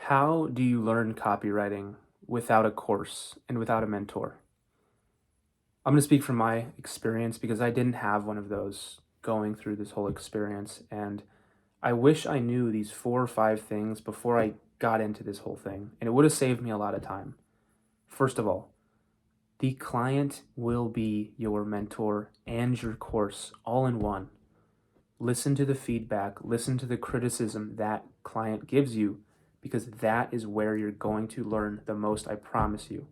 How do you learn copywriting without a course and without a mentor? I'm going to speak from my experience because I didn't have one of those going through this whole experience. And I wish I knew these 4 or 5 things before I got into this whole thing. And it would have saved me a lot of time. First of all, the client will be your mentor and your course all in one. Listen to the feedback, listen to the criticism that client gives you, because that is where you're going to learn the most, I promise you.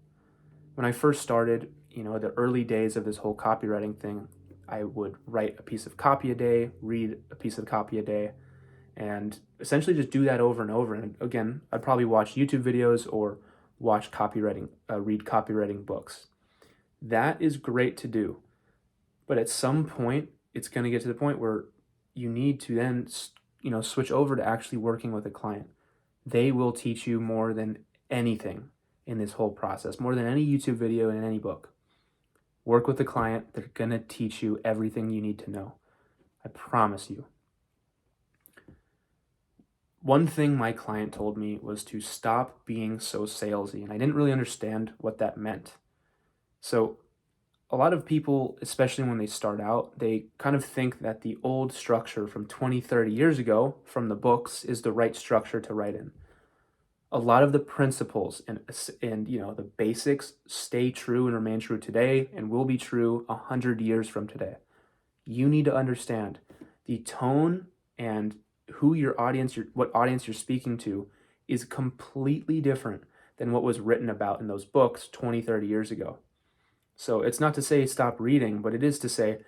When I first started, the early days of this whole copywriting thing, I would write a piece of copy a day, read a piece of copy a day, and essentially just do that over and over. And again, I'd probably watch YouTube videos or watch read copywriting books. That is great to do. But at some point, it's going to get to the point where you need to then, switch over to actually working with a client. They will teach you more than anything in this whole process, more than any YouTube video and any book. Work with the client. They're going to teach you everything you need to know. I promise you. One thing my client told me was to stop being so salesy, and I didn't really understand what that meant. So a lot of people, especially when they start out, they kind of think that the old structure from 20, 30 years ago from the books is the right structure to write in. A lot of the principles and the basics stay true and remain true today and will be true 100 years from today. You need to understand the tone and what audience you're speaking to is completely different than what was written about in those books 20, 30 years ago. So it's not to say stop reading, but it is to say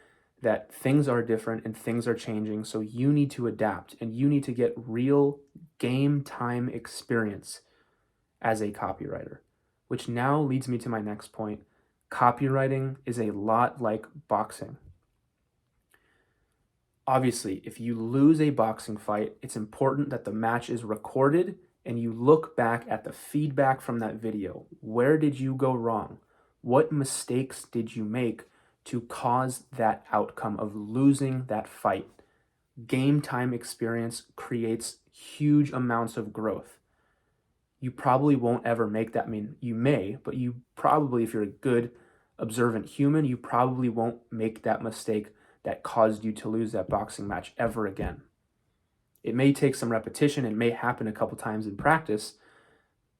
that things are different and things are changing. So you need to adapt and you need to get real game time experience as a copywriter, which now leads me to my next point. Copywriting is a lot like boxing. Obviously, if you lose a boxing fight, it's important that the match is recorded and you look back at the feedback from that video. Where did you go wrong? What mistakes did you make to cause that outcome of losing that fight? Game time experience creates huge amounts of growth. You probably won't ever make that. I mean, you may, but you probably, if you're a good, observant human, you probably won't make that mistake that caused you to lose that boxing match ever again. It may take some repetition. It may happen a couple times in practice,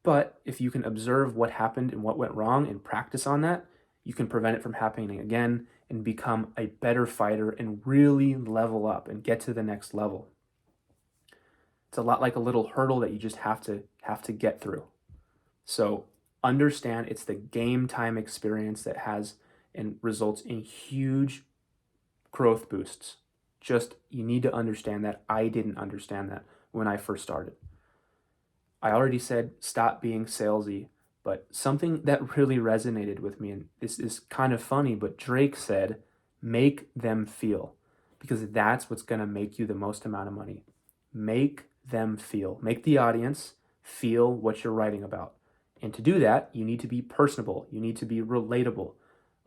but if you can observe what happened and what went wrong and practice on that, you can prevent it from happening again and become a better fighter and really level up and get to the next level. It's a lot like a little hurdle that you just have to get through. So understand it's the game time experience that has and results in huge growth boosts. Just you need to understand that. I didn't understand that when I first started. I already said stop being salesy, but something that really resonated with me, and this is kind of funny, but Drake said, make them feel, because that's what's going to make you the most amount of money. Make them feel. Make the audience feel what you're writing about. And to do that, you need to be personable. You need to be relatable.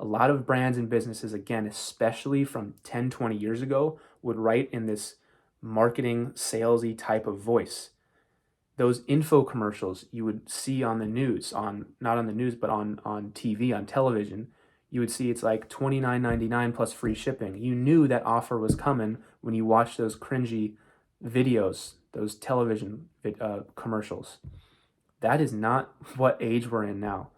A lot of brands and businesses, again, especially from 10, 20 years ago, would write in this marketing, salesy type of voice. Those info commercials you would see on the news, not on the news, but on TV, on television, you would see it's like $29.99 plus free shipping. You knew that offer was coming when you watched those cringy videos, those television commercials. That is not what age we're in now.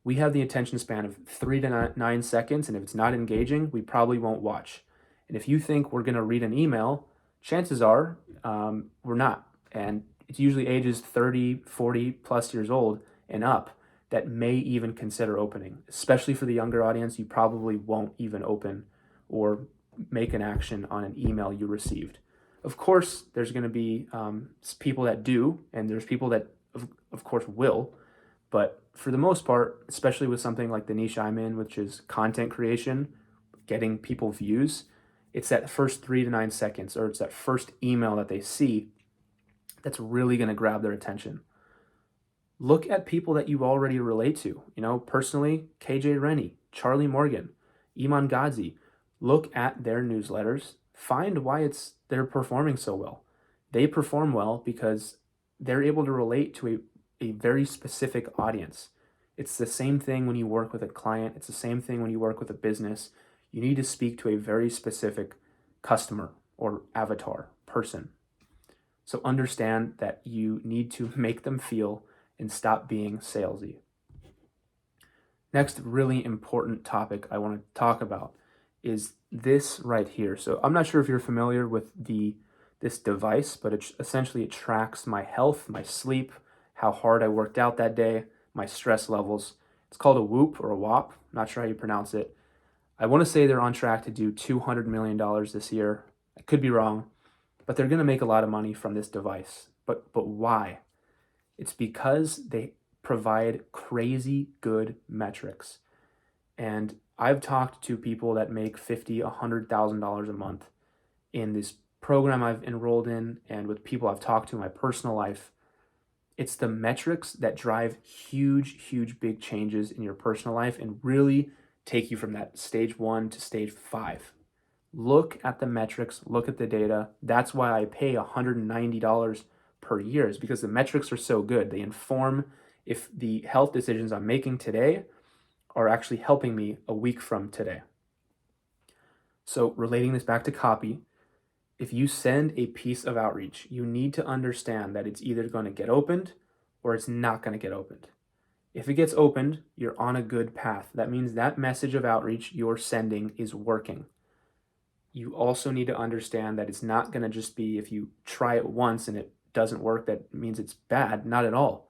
We have the attention span of 3 to 9 seconds, and if it's not engaging, we probably won't watch. And if you think we're going to read an email, chances are we're not. And it's usually ages 30, 40 plus years old and up that may even consider opening. Especially for the younger audience, you probably won't even open or make an action on an email you received. Of course, there's going to be people that do, and there's people that, of course, will. But for the most part, especially with something like the niche I'm in, which is content creation, getting people views, it's that first 3 to 9 seconds, or it's that first email that they see that's really going to grab their attention. Look at people that you already relate to. Personally, KJ Rennie, Charlie Morgan, Iman Gadzhi. Look at their newsletters. Find why they're performing so well. They perform well because they're able to relate to a very specific audience. It's the same thing when you work with a client. It's the same thing when you work with a business. You need to speak to a very specific customer or avatar person. So understand that you need to make them feel and stop being salesy. Next really important topic I want to talk about is this right here. So I'm not sure if you're familiar with this device, but essentially it tracks my health, my sleep, how hard I worked out that day, my stress levels. It's called a Whoop or a WAP. Not sure how you pronounce it. I want to say they're on track to do $200 million this year. I could be wrong, but they're going to make a lot of money from this device. But why? It's because they provide crazy good metrics. And I've talked to people that make $50,000, $100,000 a month in this program I've enrolled in, and with people I've talked to in my personal life. It's the metrics that drive huge, big changes in your personal life and really take you from that stage 1 to stage 5. Look at the metrics, look at the data. That's why I pay $190 per year, is because the metrics are so good. They inform if the health decisions I'm making today are actually helping me a week from today. So relating this back to copy, if you send a piece of outreach, you need to understand that it's either going to get opened or it's not going to get opened. If it gets opened, you're on a good path. That means that message of outreach you're sending is working. You also need to understand that it's not going to just be if you try it once and it doesn't work, that means it's bad. Not at all.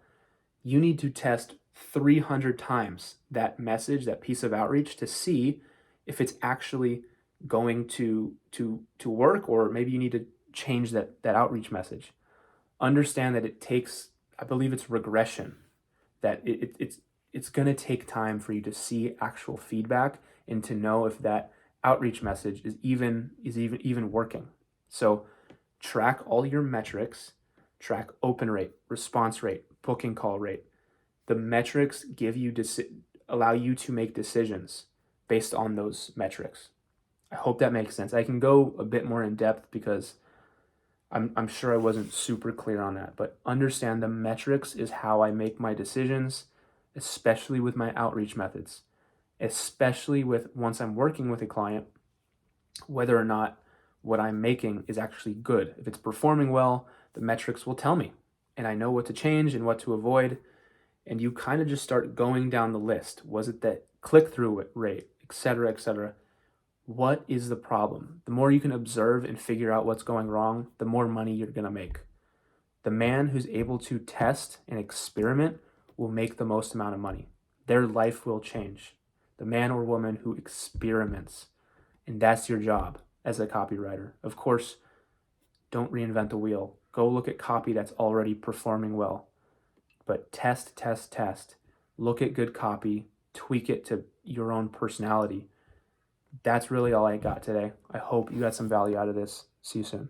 You need to test 300 times that message, that piece of outreach, to see if it's actually going to work, or maybe you need to change that outreach message. Understand that it takes, I believe it's regression, that it's going to take time for you to see actual feedback and to know if that outreach message is even working. So track all your metrics, track open rate, response rate, booking call rate. The metrics allow you to make decisions based on those metrics. I hope that makes sense. I can go a bit more in depth because I'm sure I wasn't super clear on that, but understand the metrics is how I make my decisions, especially with my outreach methods, especially with once I'm working with a client, whether or not what I'm making is actually good. If it's performing well, the metrics will tell me, and I know what to change and what to avoid. And you kind of just start going down the list. Was it that click-through rate, et cetera? What is the problem? The more you can observe and figure out what's going wrong, the more money you're going to make. The man who's able to test and experiment will make the most amount of money. Their life will change. The man or woman who experiments. And that's your job as a copywriter. Of course, don't reinvent the wheel. Go look at copy that's already performing well. But test. Look at good copy, tweak it to your own personality. That's really all I got today. I hope you got some value out of this. See you soon.